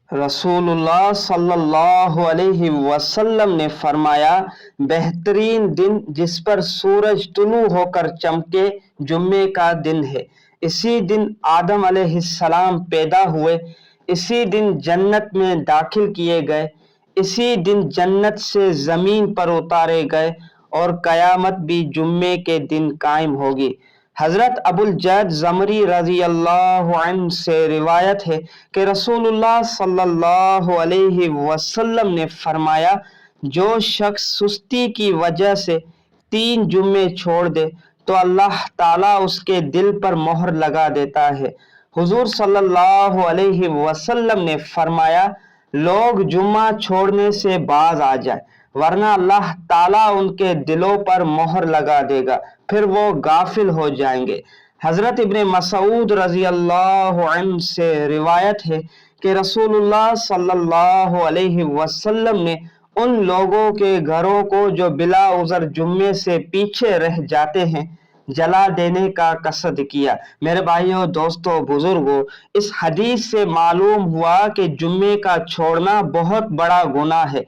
रसूलुल्लाह सल्लल्लाहु अलैहि वसल्लम ने फरमाया, बेहतरीन दिन जिस पर सूरज तुलू होकर चमके जुम्मे का दिन है। इसी दिन आदम अलैहिस्सलाम पैदा हुए, इसी दिन जन्नत में दाखिल किए गए, इसी दिन जन्नत से जमीन पर उतारे गए और कयामत भी जुम्मे के दिन कायम होगी। हजरत अबुल जैद ज़मरी रज़ी अल्लाह अन्हु से रिवायत है कि रसूलुल्लाह सल्लल्लाहु अलैहि वसल्लम ने फरमाया, जो शख्स सुस्ती की वजह से 3 जुम्मे छोड़ दे तो अल्लाह ताला उसके दिल पर मोहर लगा देता है। हुजूर सल्लल्लाहु अलैहि वसल्लम ने फरमाया, लोग जुम्मा छोड़ने से बाज आ जाए वरना अल्लाह ताला उनके दिलों पर मोहर लगा देगा, फिर वो गाफिल हो जाएंगे। हजरत इब्ने मसऊद रजी अल्लाह अन्हु से रिवायत है कि रसूलुल्लाह सल्लल्लाहु अलैहि वसल्लम ने उन लोगों के घरों को जो बिला उज़र जुम्मे से पीछे रह जाते हैं जला देने का कसद किया। मेरे भाइयों, दोस्तों, बुजुर्गों, इस हदीस से मालूम हुआ कि जुम्मे का छोड़ना बहुत बड़ा गुनाह है,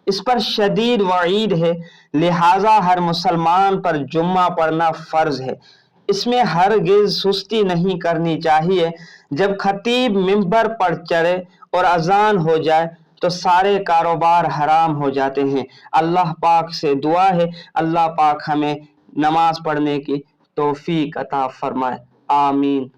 इस पर शदीद वईद है, लिहाजा हर मुसलमान पर जुम्मा पढ़ना फर्ज है। इसमें हरगिज सुस्ती नहीं करनी चाहिए। जब खतीब मिंबर पर चढ़े और अजान हो जाए तो सारे कारोबार हराम हो जाते हैं। अल्लाह पाक से दुआ है, अल्लाह पाक हमें नमाज पढ़ने की तौफीक अता फरमाए। आमीन।